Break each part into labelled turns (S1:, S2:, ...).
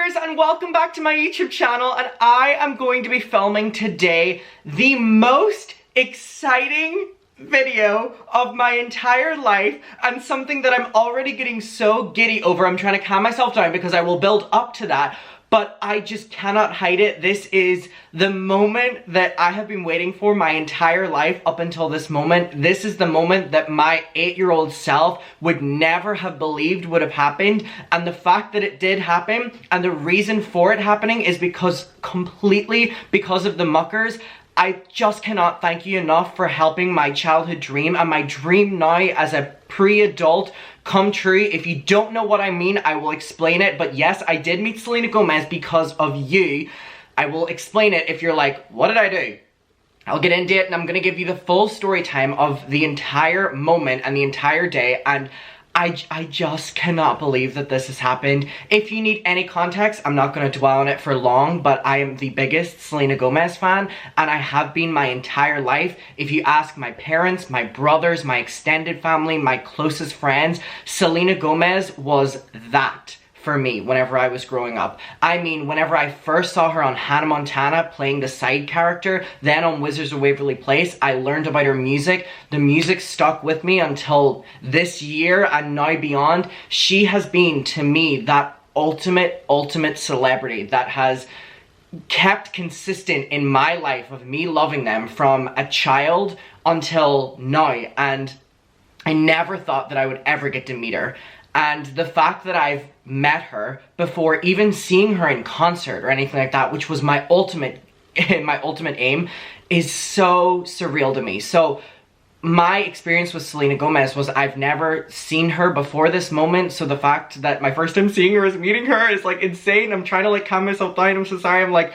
S1: Muckers, and welcome back to my YouTube channel, and I am going to be filming today the most exciting video of my entire life, and something that I'm already getting so giddy over. I'm trying to calm myself down because I will build up to that, but I just cannot hide it. This is the moment that I have been waiting for my entire life up until this moment. This is the moment that my 8-year-old self would never have believed would have happened. And the fact that it did happen, and the reason for it happening, is completely because of the Muckers. I just cannot thank you enough for helping my childhood dream and my dream now as a pre-adult come true. If you don't know what I mean, I will explain it. But yes, I did meet Selena Gomez because of you. I will explain it if you're like, what did I do? I'll get into it, and I'm gonna give you the full story time of the entire moment and the entire day, and I just cannot believe that this has happened. If you need any context, I'm not going to dwell on it for long, but I am the biggest Selena Gomez fan, and I have been my entire life. If you ask my parents, my brothers, my extended family, my closest friends, Selena Gomez was that for me whenever I was growing up. I mean, whenever I first saw her on Hannah Montana playing the side character, then on Wizards of Waverly Place, I learned about her music. The music stuck with me until this year and now beyond. She has been, to me, that ultimate celebrity that has kept consistent in my life of me loving them from a child until now, and I never thought that I would ever get to meet her. And the fact that I've met her before even seeing her in concert or anything like that, which was my ultimate aim, is so surreal to me. So my experience with Selena Gomez was I've never seen her before this moment, so the fact that my first time seeing her is meeting her is like insane. I'm trying to like calm myself down. I'm so sorry. I'm like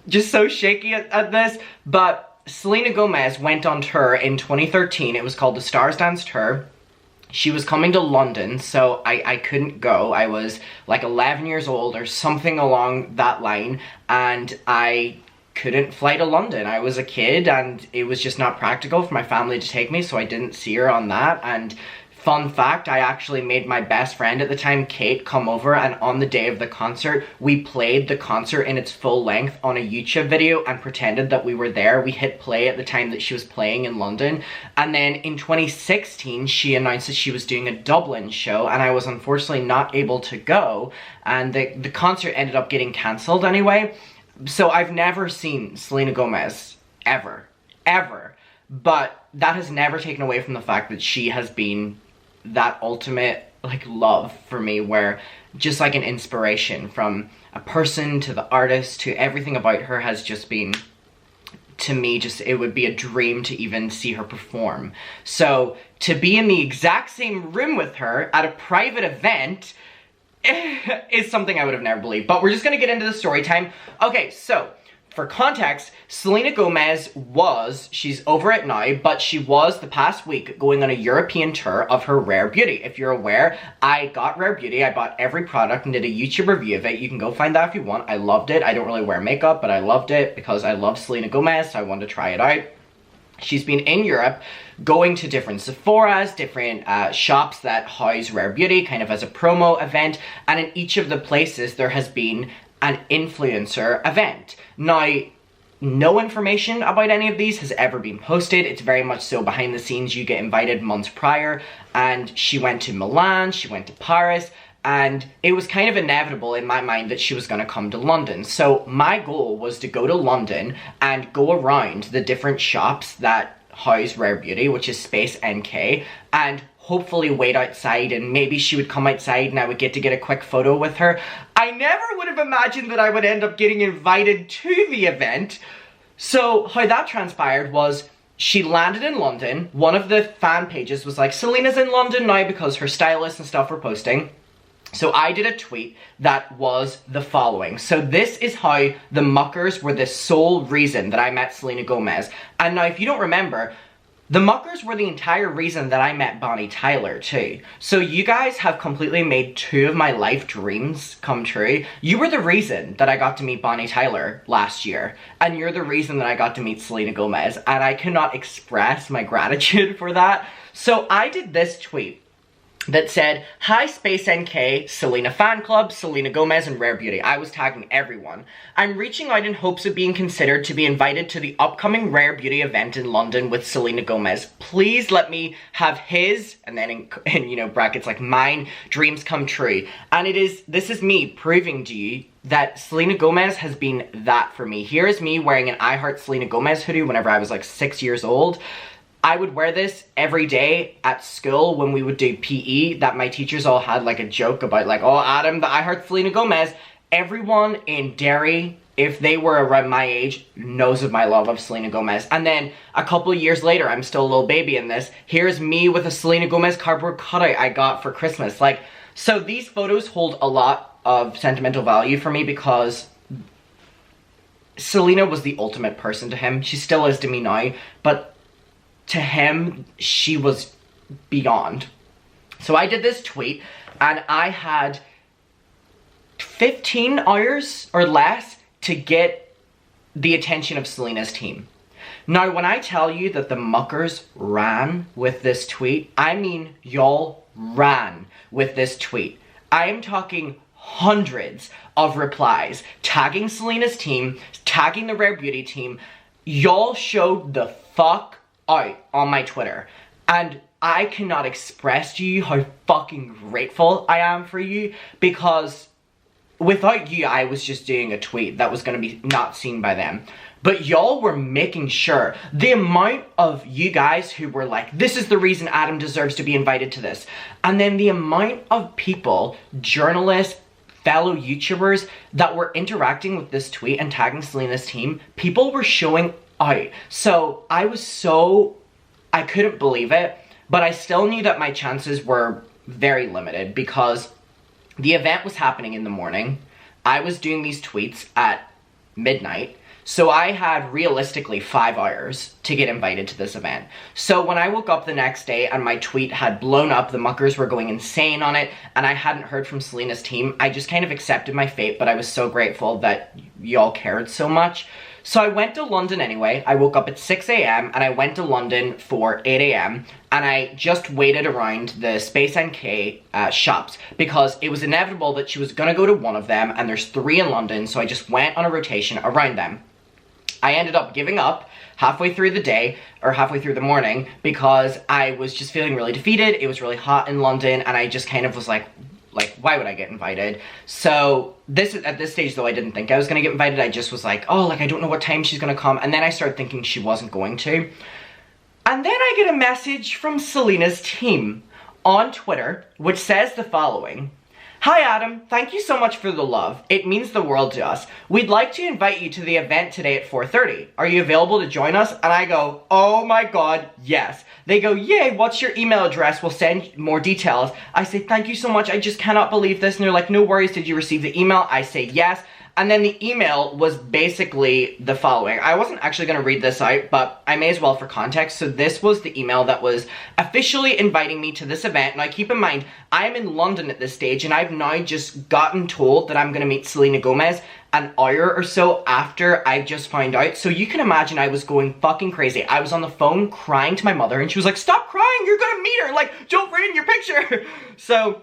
S1: just so shaky at this. But Selena Gomez went on tour in 2013. It was called the Stars Dance Tour. She was coming to London, so I couldn't go. I was like 11 years old or something along that line, and I couldn't fly to London. I was a kid, and it was just not practical for my family to take me, so I didn't see her on that. And fun fact, I actually made my best friend at the time, Kate, come over, and on the day of the concert, we played the concert in its full length on a YouTube video and pretended that we were there. We hit play at the time that she was playing in London. And then in 2016, she announced that she was doing a Dublin show, and I was unfortunately not able to go, and the concert ended up getting cancelled anyway. So I've never seen Selena Gomez, ever. But that has never taken away from the fact that she has been that ultimate like love for me, where just like an inspiration from a person to the artist to everything about her has just been, to me, just it would be a dream to even see her perform. So to be in the exact same room with her at a private event is something I would have never believed. But we're just gonna get into the story time. Okay, so for context, Selena Gomez she's over it now, but she was the past week going on a European tour of her Rare Beauty. If you're aware, I got Rare Beauty. I bought every product and did a YouTube review of it. You can go find that if you want. I loved it. I don't really wear makeup, but I loved it because I love Selena Gomez, so I wanted to try it out. She's been in Europe, going to different Sephora's, different shops that house Rare Beauty, kind of as a promo event, and in each of the places there has been an influencer event. Now, no information about any of these has ever been posted. It's very much so behind the scenes. You get invited months prior, and she went to Milan, she went to Paris, and it was kind of inevitable in my mind that she was going to come to London. So my goal was to go to London and go around the different shops that house Rare Beauty, which is Space NK, and hopefully wait outside, and maybe she would come outside and I would get to get a quick photo with her. I never would have imagined that I would end up getting invited to the event. So how that transpired was she landed in London. One of the fan pages was like, Selena's in London now, because her stylists and stuff were posting. So I did a tweet that was the following. So this is how the Muckers were the sole reason that I met Selena Gomez. And now if you don't remember, the Muckers were the entire reason that I met Bonnie Tyler too. So you guys have completely made two of my life dreams come true. You were the reason that I got to meet Bonnie Tyler last year, and you're the reason that I got to meet Selena Gomez, and I cannot express my gratitude for that. So I did this tweet. that said, "Hi Space NK, Selena Fan Club, Selena Gomez, and Rare Beauty." I was tagging everyone. "I'm reaching out in hopes of being considered to be invited to the upcoming Rare Beauty event in London with Selena Gomez. Please let me have his," and then in you know, brackets like mine, "dreams come true." And this is me proving to you that Selena Gomez has been that for me. Here is me wearing an I Heart Selena Gomez hoodie whenever I was like 6 years old. I would wear this every day at school when we would do PE, that my teachers all had like a joke about like, "Oh, Adam, the I Heart Selena Gomez." Everyone in Derry, if they were around my age, knows of my love of Selena Gomez. And then a couple of years later, I'm still a little baby in this. Here's me with a Selena Gomez cardboard cutout I got for Christmas. Like, so these photos hold a lot of sentimental value for me because Selena was the ultimate person to him. She still is to me now, but to him, she was beyond. So I did this tweet, and I had 15 hours or less to get the attention of Selena's team. Now, when I tell you that the muckers ran with this tweet, I mean y'all ran with this tweet. I am talking hundreds of replies, tagging Selena's team, tagging the Rare Beauty team. Y'all showed the fuck out on my Twitter, and I cannot express to you how fucking grateful I am for you, because without you, I was just doing a tweet that was going to be not seen by them. But y'all were making sure. The amount of you guys who were like, "This is the reason Adam deserves to be invited to this." And then the amount of people, journalists, fellow YouTubers, that were interacting with this tweet and tagging Selena's team, people were showing out. So I couldn't believe it, but I still knew that my chances were very limited because the event was happening in the morning. I was doing these tweets at midnight. So I had realistically 5 hours to get invited to this event. So when I woke up the next day and my tweet had blown up, the muckers were going insane on it, and I hadn't heard from Selena's team, I just kind of accepted my fate, but I was so grateful that y'all cared so much. So I went to London anyway. I woke up at 6 a.m. and I went to London for 8 a.m. and I just waited around the Space NK shops because it was inevitable that she was gonna go to one of them, and there's 3 in London, so I just went on a rotation around them. I ended up giving up halfway through the day, or halfway through the morning, because I was just feeling really defeated. It was really hot in London, and I just kind of was like, why would I get invited? So at this stage, though, I didn't think I was gonna get invited. I just was like, oh, like, I don't know what time she's gonna come. And then I started thinking she wasn't going to. And then I get a message from Selena's team on Twitter, which says the following: "Hi Adam, thank you so much for the love. It means the world to us. We'd like to invite you to the event today at 4:30. Are you available to join us?" And I go, "Oh my god, yes." They go, "Yay, what's your email address? We'll send more details." I say, "Thank you so much, I just cannot believe this." And they're like, "No worries, did you receive the email?" I say, "Yes." And then the email was basically the following. I wasn't actually going to read this out, but I may as well for context. So this was the email that was officially inviting me to this event. Now keep in mind, I am in London at this stage, and I've now just gotten told that I'm going to meet Selena Gomez an hour or so after I just found out. So you can imagine I was going fucking crazy. I was on the phone crying to my mother, and she was like, "Stop crying, you're going to meet her. Like, don't ruin your picture." So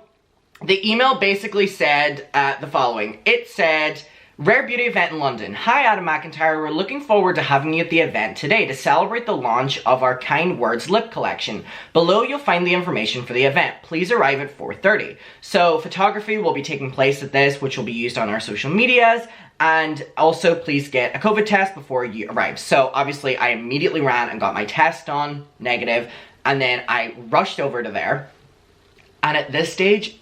S1: the email basically said the following. It said, "Rare Beauty event in London. Hi Adam McIntyre, we're looking forward to having you at the event today to celebrate the launch of our Kind Words lip collection. Below you'll find the information for the event. Please arrive at 4:30. So photography will be taking place at this, which will be used on our social medias, and also please get a COVID test before you arrive." So obviously I immediately ran and got my test done, negative, and then I rushed over to there. And at this stage,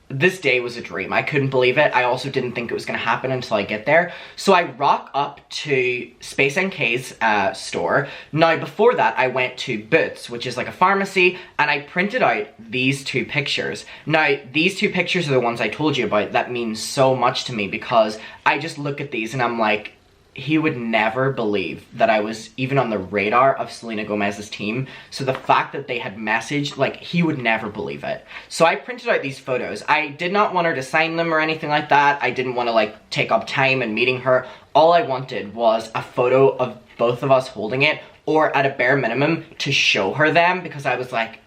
S1: this day was a dream. I couldn't believe it. I also didn't think it was going to happen until I get there. So I rock up to Space NK's store. Now before that, I went to Boots, which is like a pharmacy, and I printed out these 2 pictures. Now these 2 pictures are the ones I told you about that mean so much to me, because I just look at these and I'm like, he would never believe that I was even on the radar of Selena Gomez's team. So the fact that they had messaged, like, he would never believe it. So I printed out these photos. I did not want her to sign them or anything like that. I didn't want to, like, take up time in meeting her. All I wanted was a photo of both of us holding it, or at a bare minimum, to show her them, because I was like,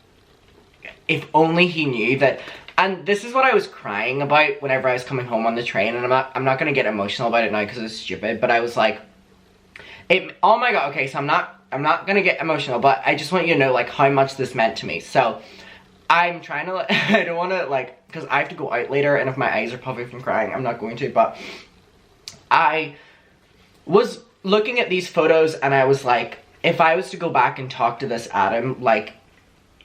S1: if only he knew that. And this is what I was crying about whenever I was coming home on the train, and I'm not gonna get emotional about it now because it's stupid, but I was like, oh my god, okay, so I'm not gonna get emotional, but I just want you to know like how much this meant to me. So I'm trying to, I don't want to like, because I have to go out later, and if my eyes are puffy from crying, I'm not going to, but I was looking at these photos and I was like, if I was to go back and talk to this Adam, like,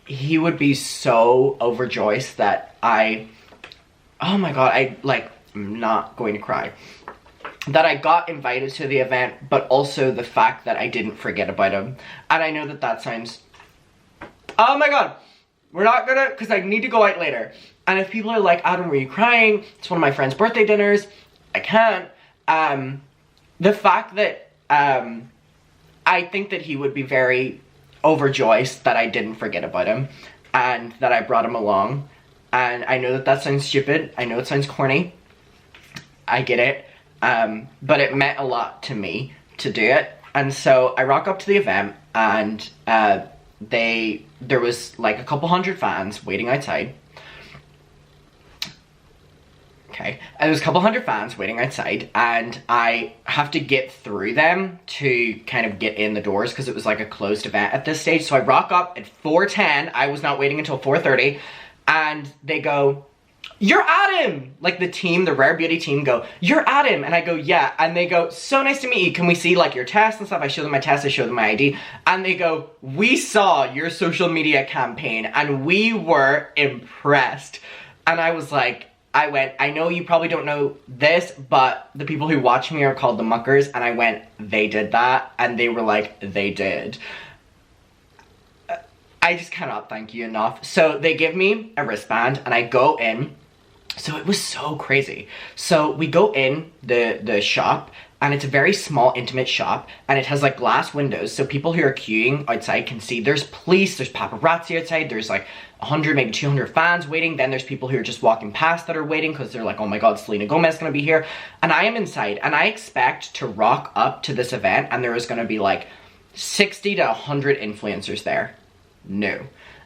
S1: he would be so overjoyed that oh my god, I'm not going to cry. That I got invited to the event, but also the fact that I didn't forget about him. And I know that that sounds, oh my god, we're not gonna, because I need to go out later. And if people are like, Adam, were you crying? It's one of my friend's birthday dinners. I can't. The fact that, I think that he would be very overjoyed that I didn't forget about him and that I brought him along. And I know that that sounds stupid. I know it sounds corny. I get it. But it meant a lot to me to do it. And so I rock up to the event, and there was like a couple hundred fans waiting outside. Okay, and there was a couple hundred fans waiting outside, and I have to get through them to kind of get in the doors because it was like a closed event at this stage. So I rock up at 4:10. I was not waiting until 4:30, and they go, "You're Adam!" Like the team, the Rare Beauty team go, "You're Adam!" And I go, "Yeah." And they go, "So nice to meet you. Can we see like your test and stuff?" I show them my test, I show them my ID. And they go, "We saw your social media campaign and we were impressed." And I was like, I know you probably don't know this, but the people who watch me are called the Muckers. And I went, "They did that?" And they were like, "They did." I just cannot thank you enough. So they give me a wristband and I go in. So it was so crazy. So we go in the shop, and it's a very small, intimate shop, and it has like glass windows, so people who are queuing outside can see. There's police, there's paparazzi outside, there's like 100, maybe 200 fans waiting. Then there's people who are just walking past that are waiting because they're like, oh my god, Selena Gomez is gonna be here. And I am inside, and I expect to rock up to this event and there is gonna be like 60 to 100 influencers there. No.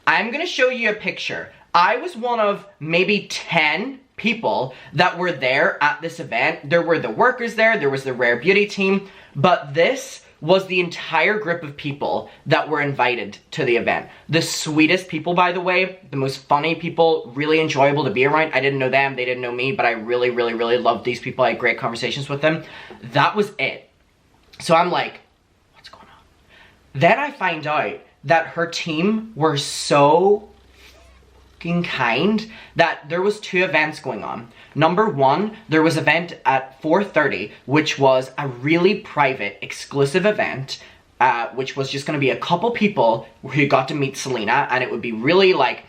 S1: I'm gonna show you a picture. I was one of maybe 10 people that were there at this event. There were the workers there was the Rare Beauty team, but this was the entire group of people that were invited to the event. The sweetest people, by the way, the most funny people, really enjoyable to be around. I didn't know them, they didn't know me, but I really, really, really loved these people. I had great conversations with them. That was it. So I'm like, what's going on? Then I find out that her team were so kind that there was 2 events going on. Number 1, there was an event at 4:30, which was a really private, exclusive event, which was just gonna be a couple people who got to meet Selena, and it would be really like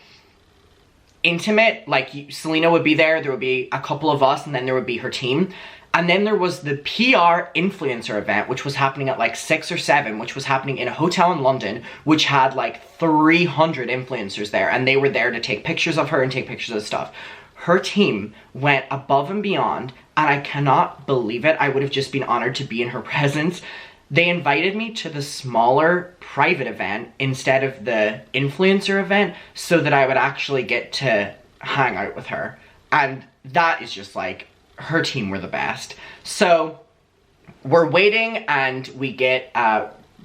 S1: intimate. Like Selena would be there would be a couple of us, and then there would be her team. And then there was the PR influencer event, which was happening at like 6 or 7, which was happening in a hotel in London, which had like 300 influencers there, and they were there to take pictures of her and take pictures of stuff. Her team went above and beyond, and I cannot believe it. I would have just been honored to be in her presence. They invited me to the smaller private event instead of the influencer event so that I would actually get to hang out with her. And that is just like, her team were the best. So we're waiting, and we get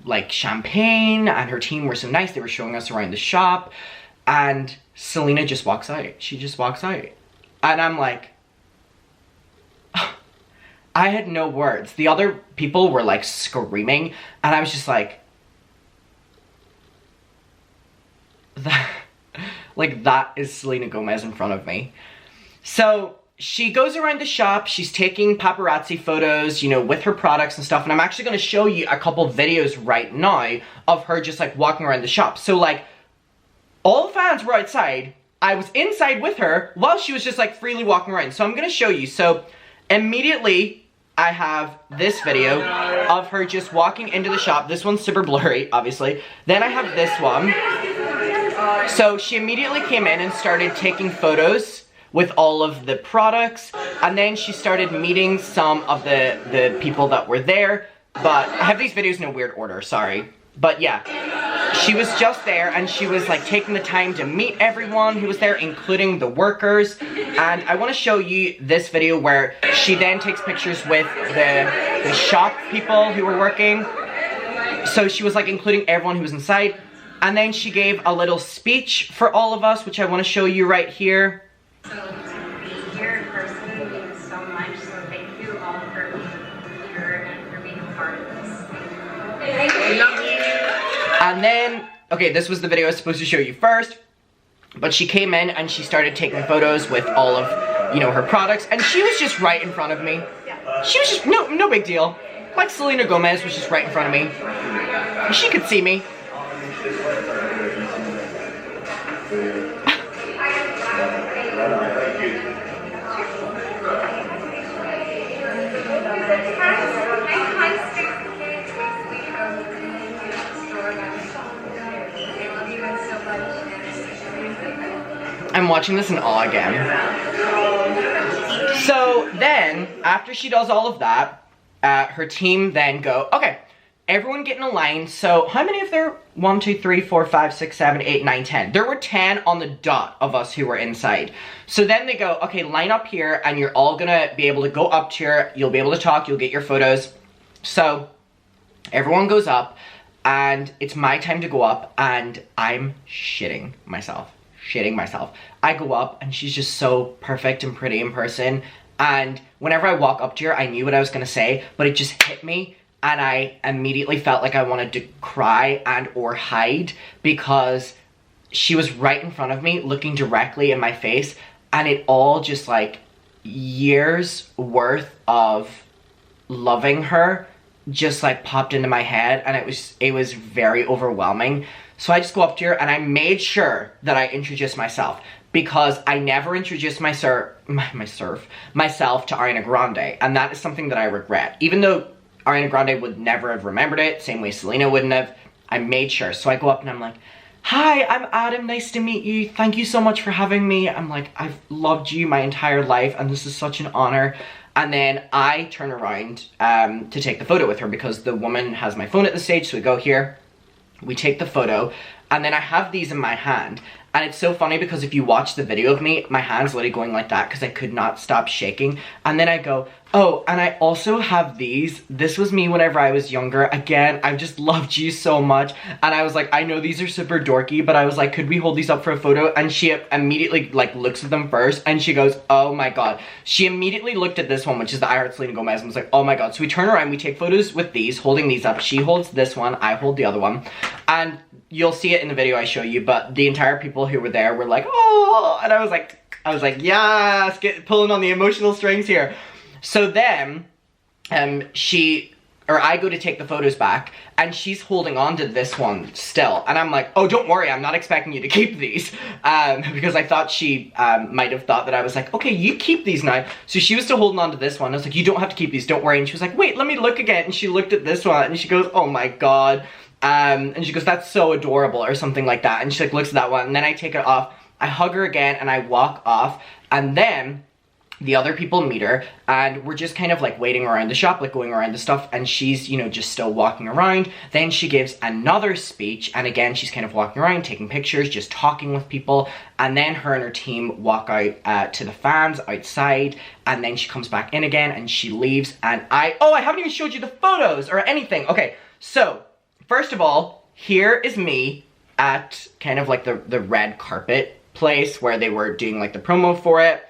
S1: like champagne, and her team were so nice. They were showing us around the shop, and Selena just walks out. She just walks out. And I'm like, I had no words. The other people were like screaming, and I was just like, that is Selena Gomez in front of me. So she goes around the shop, she's taking paparazzi photos, you know, with her products and stuff, and I'm actually going to show you a couple videos right now of her just like walking around the shop. So like, all the fans were outside, I was inside with her while she was just like freely walking around. So I'm going to show you. So immediately I have this video of her just walking into the shop. This one's super blurry, obviously. Then I have this one. So she immediately came in and started taking photos with all of the products, and then she started meeting some of the people that were there. But I have these videos in a weird order, sorry. But yeah, she was just there and she was like taking the time to meet everyone who was there, including the workers. And I want to show you this video where she then takes pictures with the shop people who were working. So she was like including everyone who was inside. And then she gave a little speech for all of us, which I want to show you right here.
S2: So to be here in person means so much, so thank you all for being here and for being a part of this. Thank you.
S1: And then, okay, this was the video I was supposed to show you first, but she came in and she started taking photos with all of, you know, her products, and she was just right in front of me. She was just, no big deal. Like Selena Gomez was just right in front of me. She could see me. I'm watching this in awe again. So then, after she does all of that, her team then go, okay, everyone get in a line. So how many of there? 1, 2, 3, 4, 5, 6, 7, 8, 9, 10. There were 10 on the dot of us who were inside. So then they go, okay, line up here and you're all gonna be able to go up to here. You'll be able to talk, you'll get your photos. So everyone goes up and it's my time to go up and I'm shitting myself. I go up and she's just so perfect and pretty in person, and whenever I walk up to her I knew what I was gonna say, but it just hit me and I immediately felt like I wanted to cry and or hide, because she was right in front of me looking directly in my face, and it all just like years worth of loving her just like popped into my head, and it was very overwhelming. So I just go up to her and I made sure that I introduced myself, because I never introduced myself to Ariana Grande, and that is something that I regret. Even though Ariana Grande would never have remembered it, same way Selena wouldn't have, I made sure. So I go up and I'm like, hi, I'm Adam, nice to meet you. Thank you so much for having me. I'm like, I've loved you my entire life and this is such an honor. And then I turn around to take the photo with her, because the woman has my phone at the stage. So we go here, we take the photo, and then I have these in my hand. And it's so funny because if you watch the video of me, my hand's literally going like that because I could not stop shaking. And then I go, oh, and I also have these. This was me whenever I was younger. Again, I've just loved you so much. And I was like, I know these are super dorky, but I was like, could we hold these up for a photo? And she immediately like looks at them first and she goes, oh my God. She immediately looked at this one, which is the I Heart Selena Gomez, and was like, oh my God. So we turn around, we take photos with these, holding these up. She holds this one, I hold the other one. And you'll see it in the video I show you, but the entire people who were there were like, oh, and I was like, yes, pulling on the emotional strings here. So then, I go to take the photos back, and she's holding on to this one still, and I'm like, oh, don't worry, I'm not expecting you to keep these, because I thought she might have thought that I was like, okay, you keep these now. So she was still holding on to this one. I was like, you don't have to keep these, don't worry. And she was like, wait, let me look again. And she looked at this one, and she goes, oh my God. And she goes, that's so adorable, or something like that. And she like looks at that one, and then I take it off, I hug her again, and I walk off, and then the other people meet her, and we're just kind of like waiting around the shop, like going around the stuff, and she's, you know, just still walking around. Then she gives another speech, and again, she's kind of walking around, taking pictures, just talking with people, and then her and her team walk out to the fans outside, and then she comes back in again, and she leaves, and I haven't even showed you the photos or anything. Okay, so first of all, here is me at kind of like the red carpet place where they were doing like the promo for it.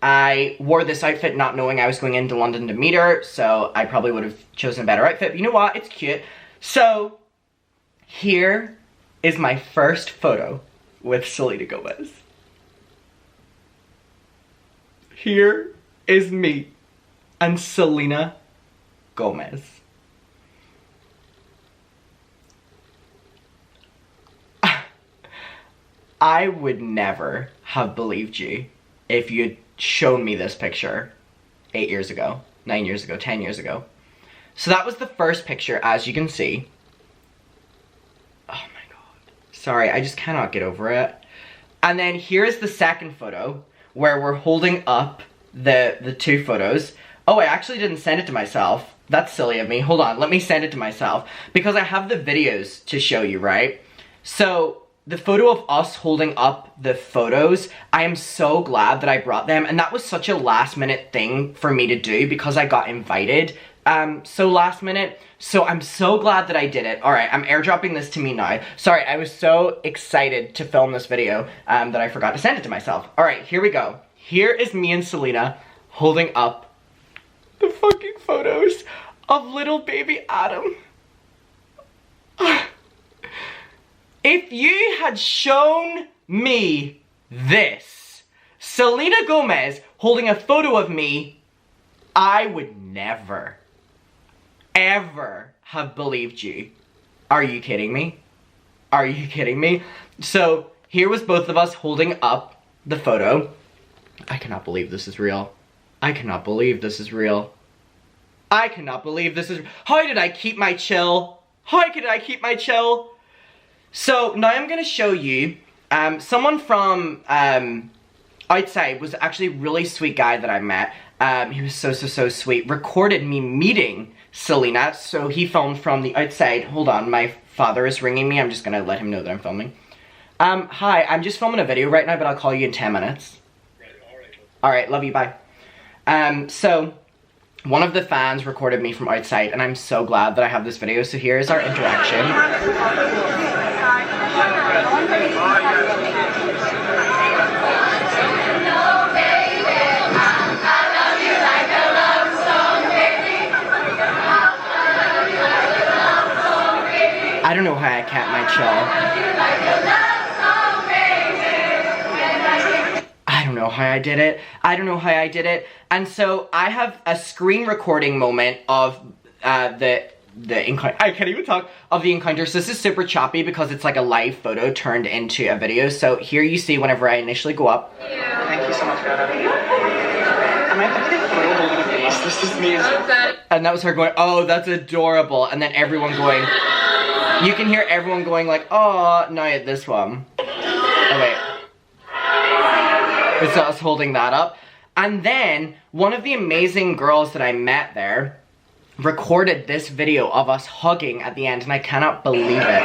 S1: I wore this outfit not knowing I was going into London to meet her, so I probably would have chosen a better outfit, but you know what, it's cute. So, here is my first photo with Selena Gomez. Here is me and Selena Gomez. I would never have believed you if you'd shown me this picture 8 years ago, 9 years ago, 10 years ago. So that was the first picture, as you can see. Oh my God. Sorry, I just cannot get over it. And then here's the second photo where we're holding up the two photos. Oh, I actually didn't send it to myself. That's silly of me. Hold on, let me send it to myself because I have the videos to show you, right? So the photo of us holding up the photos, I am so glad that I brought them, and that was such a last minute thing for me to do because I got invited so last minute. So I'm so glad that I did it. Alright, I'm airdropping this to me now. Sorry, I was so excited to film this video that I forgot to send it to myself. Alright, here we go. Here is me and Selena holding up the fucking photos of little baby Adam. If you had shown me this, Selena Gomez holding a photo of me, I would never, ever have believed you. Are you kidding me? Are you kidding me? So here was both of us holding up the photo. I cannot believe this is real. I cannot believe this is real. I cannot believe this is... How did I keep my chill? How could I keep my chill? So now I'm gonna show you, someone from outside was actually a really sweet guy that I met. He was so sweet. Recorded me meeting Selena, so he filmed from the outside. Hold on, my father is ringing me. I'm just gonna let him know that I'm filming. Hi, I'm just filming a video right now, but I'll call you in 10 minutes. Alright, love you, bye. So, one of the fans recorded me from outside, and I'm so glad that I have this video. So here's our interaction. I don't know how I kept my chill. I don't know how I did it. I don't know how I did it. And so I have a screen recording moment of the encounter. I can't even talk of the encounter. So this is super choppy because it's like a live photo turned into a video. So here you see whenever I initially go up. Thank you so much for having me. Am I looking at photo holding a face? This is me. And that was her going, oh, that's adorable. And then everyone going, you can hear everyone going like, oh, now at this one. Oh wait. It's us holding that up. And then one of the amazing girls that I met there recorded this video of us hugging at the end, and I cannot believe it.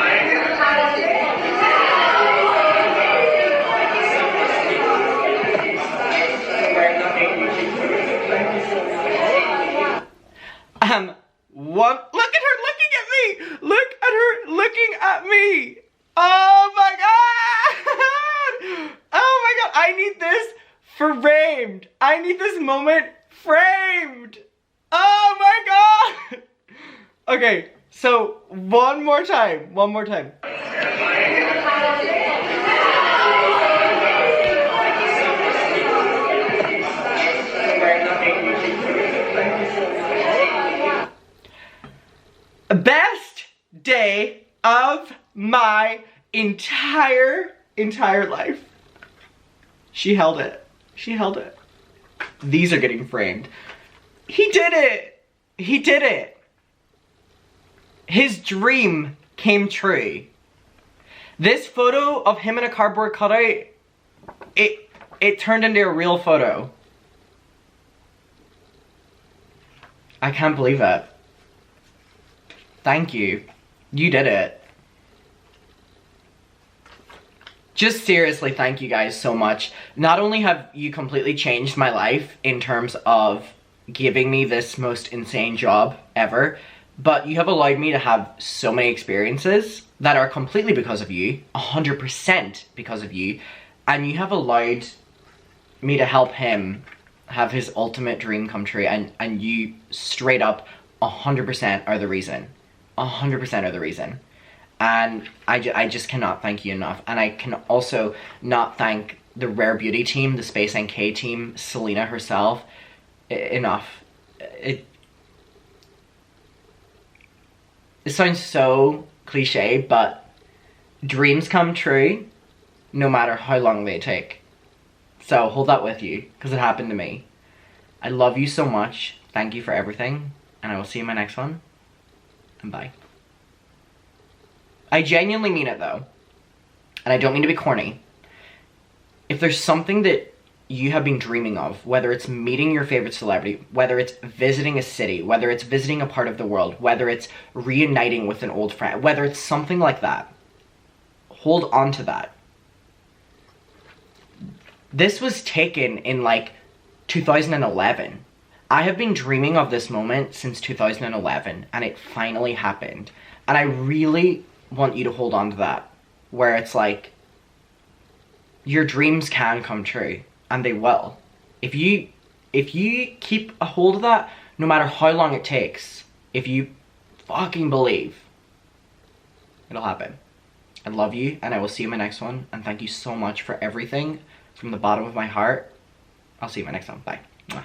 S1: Look at her looking at me! Look at her looking at me! Oh my god! Oh my god, I need this framed. I need this moment framed. Oh my god! Okay, so one more time. Best day of my entire life. She held it. She held it. These are getting framed. He did it. He did it. His dream came true. This photo of him in a cardboard cutout, it turned into a real photo. I can't believe it. Thank you. You did it. Just seriously, thank you guys so much. Not only have you completely changed my life in terms of giving me this most insane job ever, but you have allowed me to have so many experiences that are completely because of you, 100% because of you, and you have allowed me to help him have his ultimate dream come true, and you straight up 100% are the reason. 100% are the reason. And I just cannot thank you enough. And I can also not thank the Rare Beauty team, the Space NK team, Selena herself, enough. It sounds so cliche, but dreams come true no matter how long they take. So hold that with you, because it happened to me. I love you so much. Thank you for everything. And I will see you in my next one. And bye. I genuinely mean it though. And I don't mean to be corny. If there's something that you have been dreaming of, whether it's meeting your favorite celebrity, whether it's visiting a city, whether it's visiting a part of the world, whether it's reuniting with an old friend, whether it's something like that, hold on to that. This was taken in like 2011. I have been dreaming of this moment since 2011, and it finally happened. And I really want you to hold on to that, where it's like, your dreams can come true, and they will. If you keep a hold of that, no matter how long it takes, if you fucking believe, it'll happen. I love you, and I will see you in my next one, and thank you so much for everything from the bottom of my heart. I'll see you in my next one. Bye. Mwah.